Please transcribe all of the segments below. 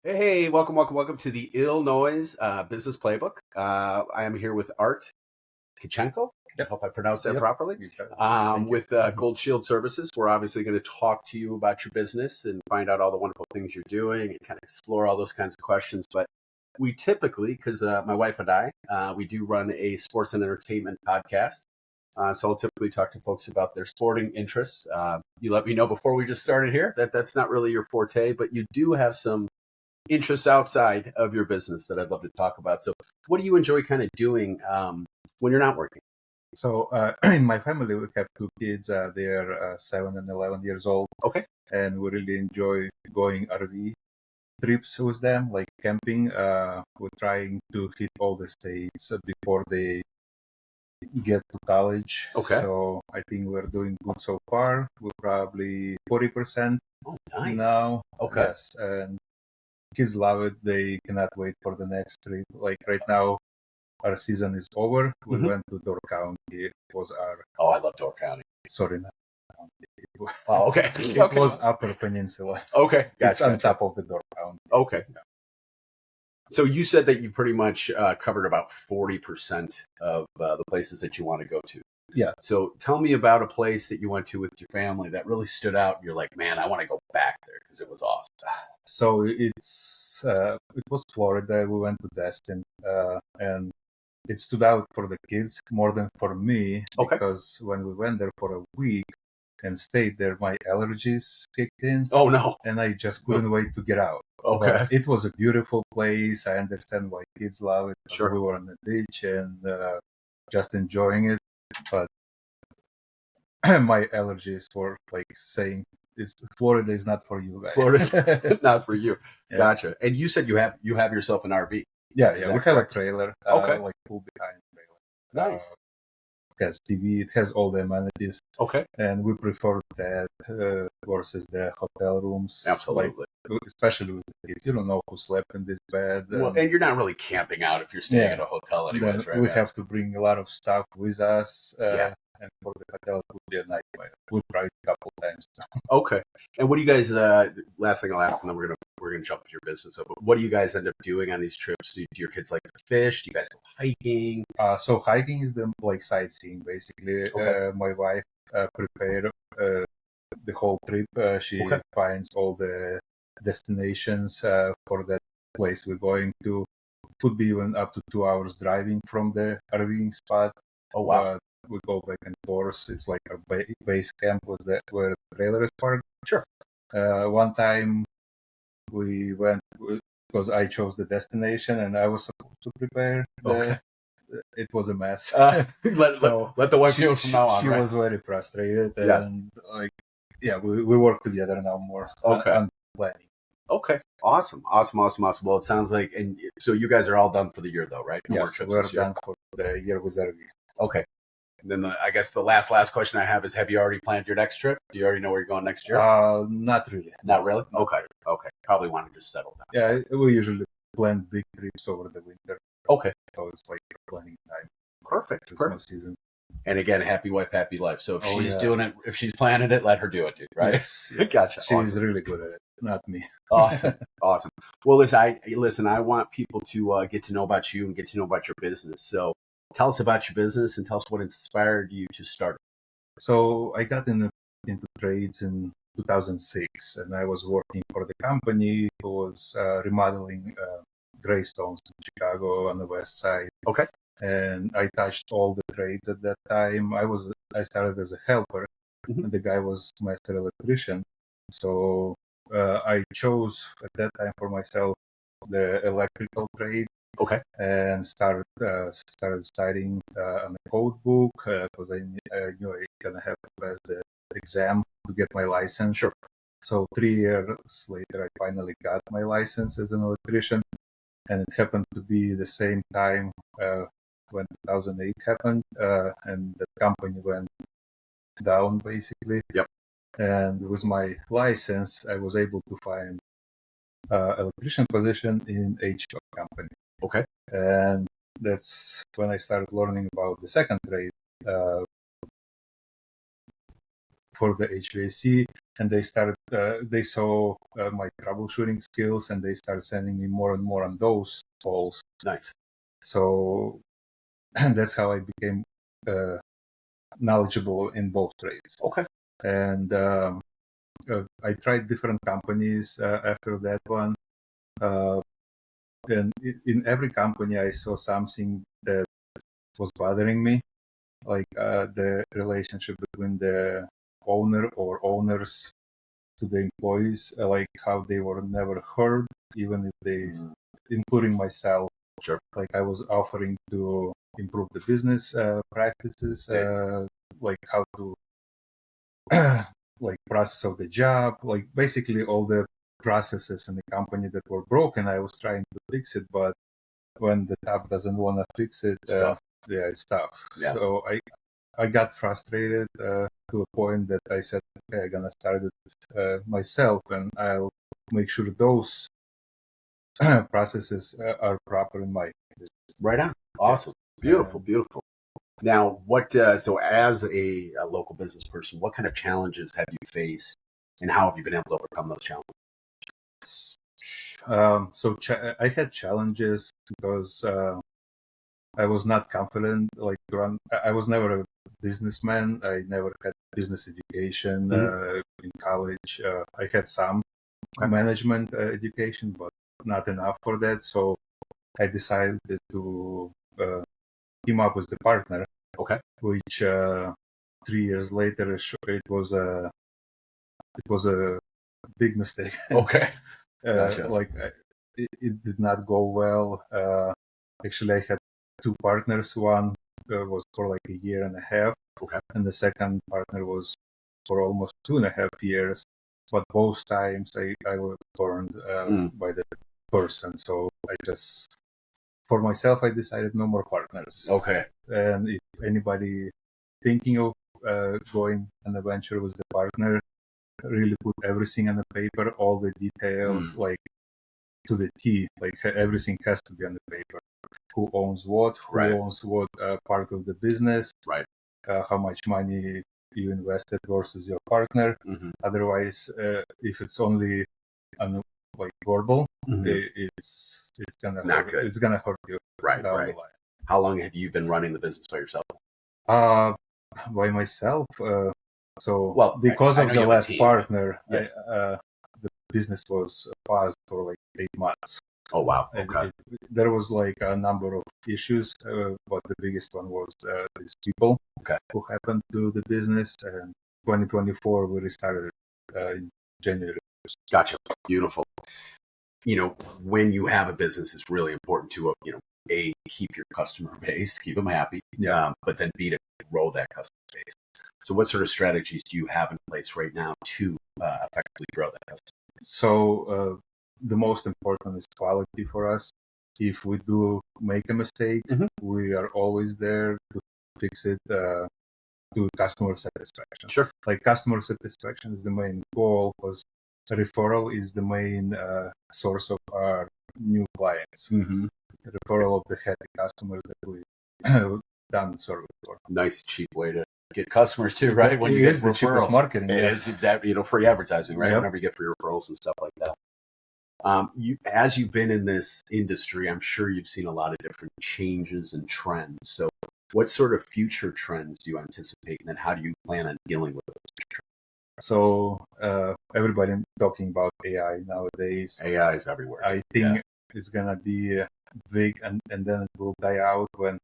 Hey, welcome to the Ill Noise Business Playbook. I am here with Tkachenko. I hope I pronounced that properly. With Gold Shield Services, we're obviously going to talk to you about your business and find out all the wonderful things you're doing and kind of explore all those kinds of questions. But we typically, because my wife and I, we do run a sports and entertainment podcast. So I'll typically talk to folks about their sporting interests. You let me know before we just started here that that's not really your forte, but you do have some interests outside of your business that I'd love to talk about. So, what do you enjoy kind of doing when you're not working? So in my family, we have two kids. They're 7 and 11 years old, Okay. and we really enjoy going RV trips with them, like camping. We're trying to hit all the states before they get to college. Okay. So I think we're doing good so far. We're probably 40% Oh, nice. now. Okay. Yes, and kids love it. They cannot wait for the next trip. Like right now, our season is over. We went to Door County. It was our Oh, I love Door County. sorry, not county. Oh, okay. It was Upper Peninsula. Okay. It's on top of the Door County. Okay. So you said that you pretty much covered about 40% of the places that you want to go to. Yeah. So tell me about a place that you went to with your family that really stood out. And you're like, man, I want to go back there because it was awesome. So it was Florida. We went to Destin, and it stood out for the kids more than for me because when we went there for a week and stayed there, my allergies kicked in. Oh no! And I just couldn't wait to get out. Okay. But it was a beautiful place. I understand why kids love it. Sure. We were on the beach and just enjoying it. But my allergies were like saying, Florida is not for you guys. Florida's not for you. Yeah. Gotcha. And you said you have yourself an RV. Yeah. We have a trailer. Okay. Like pull behind trailer. Nice. It has TV. It has all the amenities. Okay. And we prefer that versus the hotel rooms. Absolutely. Like, especially with the kids, you don't know who slept in this bed. Well, and you're not really camping out if you're staying at a hotel anyway. Right? We have to bring a lot of stuff with us. And for the hotel, it would be a nightmare. We tried a couple times. Okay. And what do you guys? Last thing I'll ask, and then we're gonna jump to your business. But what do you guys end up doing on these trips? Do your kids like to fish? Do you guys go hiking? So hiking is the sightseeing basically. Okay. My wife prepared the whole trip. She finds all the destinations for that place we're going to. Could be even up to 2 hours driving from the RVing spot. Oh wow. We go back and forth. It's like our base camp was where the trailer is parked. Sure. One time we went because I chose the destination and I was supposed to prepare. It was a mess. Let the wife do it from now on. She was very frustrated, and we work together now more on planning. Okay. Awesome. Well, it sounds like, and so you guys are all done for the year though, right? Yes, we're done for the year with RV. Okay. And then I guess the last question I have is, have you already planned your next trip? Do you already know where you're going next year? Not really. Not really? Okay. Probably want to just settle down. Yeah, we usually plan big trips over the winter. Okay. So it's like planning time. Perfect. Christmas season. And again, happy wife, happy life. So if she's doing it, if she's planning it, let her do it, dude. Right? Yes. Gotcha. She's really good at it, not me. Awesome. Well, listen, I want people to get to know about you and get to know about your business. So tell us about your business and tell us what inspired you to start it. So I got into trades in 2006, and I was working for the company who was remodeling greystones in Chicago on the west side. Okay. And I touched all the trades at that time. I started as a helper, and the guy was master electrician. So I chose at that time for myself the electrical trade. Okay. And started studying on a code book because I knew I gonna have to pass the exam to get my license. Sure. So 3 years later, I finally got my license as an electrician, and it happened to be the same time when 2008 happened, and the company went down basically. Yep. And with my license, I was able to find electrician position in HVAC company. Okay. And that's when I started learning about the second trade for the HVAC. and they saw my troubleshooting skills, and they started sending me more and more on those calls. Nice. So that's how I became knowledgeable in both trades. Okay. And I tried different companies after that one. And in every company, I saw something that was bothering me, like the relationship between the owner or owners to the employees, like how they were never heard, even if they, including myself. Sure. Like I was offering to improve the business practices, like how to like process of the job, like basically all the processes in the company that were broken. I was trying to fix it, but when the top doesn't want to fix it, it's tough. Yeah. So I got frustrated to a point that I said, okay, I'm gonna start it myself, and I'll make sure those processes are proper in my business. Right on. Awesome. Beautiful. Beautiful. Now, so as a local business person, what kind of challenges have you faced, and how have you been able to overcome those challenges? I had challenges because I was not confident. Like I was never a businessman. I never had business education in college. I had some management education, but not enough for that. So I decided to team up with the partner. Okay. Which 3 years later it was a big mistake. Okay. Gotcha. Like it did not go well. Actually, I had two partners. One was for like a year and a half, and the second partner was for almost 2.5 years. But both times I was burned by the person. So I just, for myself, I decided no more partners. Okay. And if anybody thinking of going on a venture with the partner, really put everything on the paper, all the details, like to the T, like everything has to be on the paper. Who owns what, who owns what part of the business, how much money you invested versus your partner. Otherwise, if it's only on like verbal, it's gonna hurt. It's gonna hurt you down the line. How long have you been running the business by yourself? By myself. Because of the last partner, the business was paused for like 8 months. Oh wow! Okay. There was like a number of issues, but the biggest one was these people who happened to the business. And 2024 we restarted in January. Gotcha. Beautiful. When you have a business, it's really important to A, keep your customer base, keep them happy. But then B, to grow that customer base. So what sort of strategies do you have in place right now to effectively grow that customer base? So the most important is quality for us. If we do make a mistake, we are always there to fix it to customer satisfaction. Sure. Like customer satisfaction is the main goal, because referral is the main source of our new clients. Referral of the happy customers that we done service for. Nice cheap way to get customers too, right? When you get the cheapest marketing, it is exactly free advertising, right? Whenever you get free referrals and stuff like that. As you've been in this industry, I'm sure you've seen a lot of different changes and trends. So, what sort of future trends do you anticipate, and then how do you plan on dealing with those trends? So, everybody talking about AI nowadays. AI is everywhere. I think it's gonna be big, and then it will die out when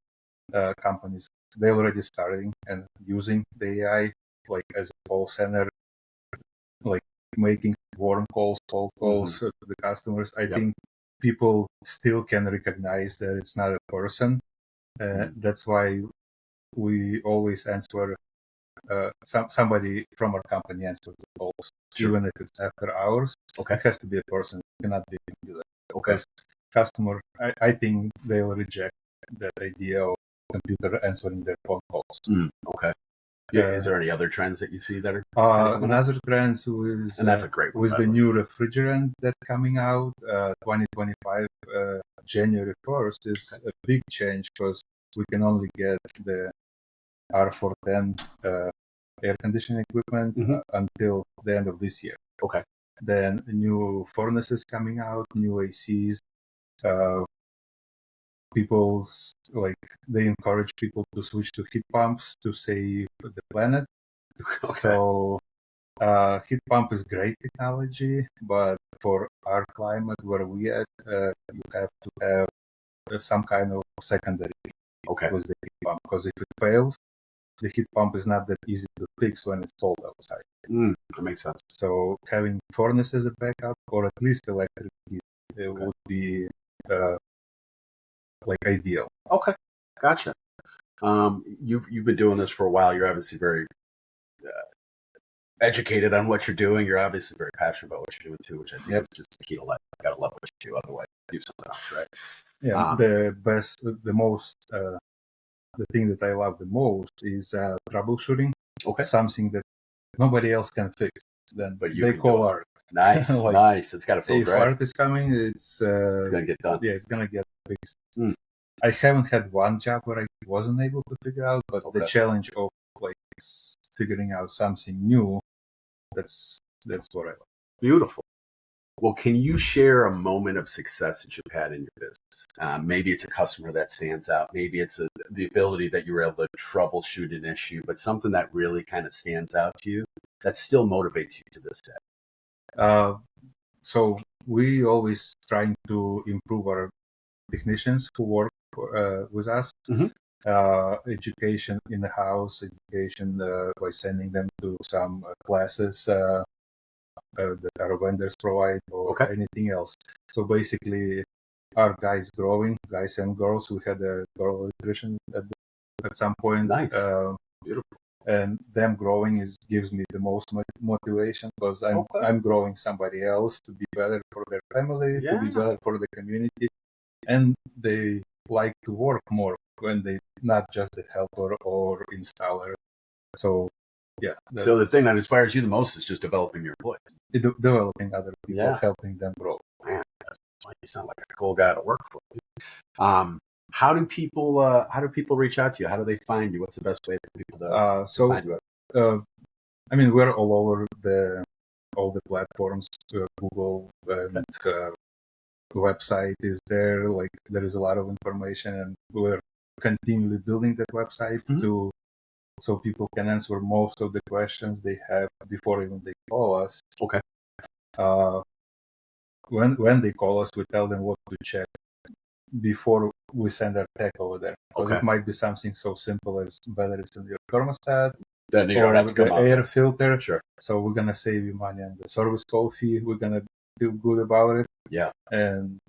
companies, they're already starting and using the AI like as a call center, like making warm calls, cold calls to the customers. I think people still can recognize that it's not a person. That's why we always answer, somebody from our company answers the calls, even if it's after hours. It has to be a person. It cannot be a computer. Because customer, I think they will reject that idea of computer answering their phone calls. Is there any other trends that you see that are another trend is, and that's a great one, with the new refrigerant that's coming out 2025 January 1st is a big change, because we can only get the R410 air conditioning equipment until the end of this year. Okay. Then new furnaces coming out, new ACs. They encourage people to switch to heat pumps to save the planet. Okay. So heat pump is great technology, but for our climate where we at, you have to have some kind of secondary with the heat pump, because if it fails, the heat pump is not that easy to fix when it's cold outside. That makes sense. So having furnace as a backup, or at least electric heat, would be ideal. Okay, gotcha. You've been doing this for a while. You're obviously very educated on what you're doing. You're obviously very passionate about what you're doing too, which I think is just the key to life. You gotta love what you do, otherwise do something else, right? Yeah. The thing that I love the most is troubleshooting. Okay. Something that nobody else can fix. Then they call Art. Nice, nice. It's got to feel great. If Art is coming, it's gonna get done. Yeah, it's gonna get fixed. I haven't had one job where I wasn't able to figure out, but the challenge of figuring out something new, that's what I love. Beautiful. Well, can you share a moment of success that you've had in your business? Maybe it's a customer that stands out. Maybe it's the ability that you were able to troubleshoot an issue, but something that really kind of stands out to you that still motivates you to this day. So we always trying to improve our technicians who work with us. Education in the house, education by sending them to some classes that our vendors provide, or anything else. So basically, our guys and girls. We had a girl electrician at some point. Nice. Beautiful. And them growing gives me the most motivation, because I'm growing somebody else to be better for their family, to be better for the community, and they like to work more when they not just the helper or installer. So yeah. So the thing that inspires you the most is just developing your employees. Developing other people, helping them grow. Man, you sound like a cool guy to work for. How do people reach out to you? How do they find you? What's the best way for people to find you? I mean, we're all over all the platforms. Google and website is there. There is a lot of information, and we're continually building that website so people can answer most of the questions they have before even they call us. Okay. When they call us, we tell them what to check before we send our tech over there. Because it might be something so simple as whether it's in your thermostat, then you don't have to come the air filter. Sure. So we're gonna save you money on the service call fee. We're gonna feel good about it. Yeah. And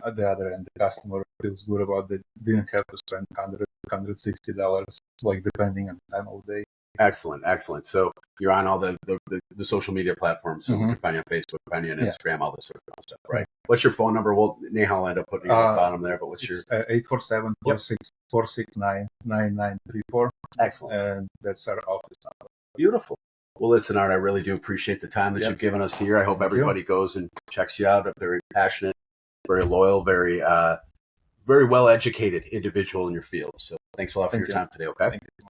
at the other end, the customer feels good about it. Didn't have to spend $160, depending on the time of day. Excellent. So you're on all the social media platforms, so we can find you on Facebook, find you on Instagram, all this sort of stuff, right? What's your phone number? Well, Nehal will end up putting it at the bottom there, but what's your... 847-469-9934. Excellent. And that's our office number. Beautiful. Well, listen, Art, I really do appreciate the time that you've given us here. I hope everybody goes and checks you out. A very passionate, very loyal, very well-educated individual in your field. So thanks a lot for your time today, okay? Thank you.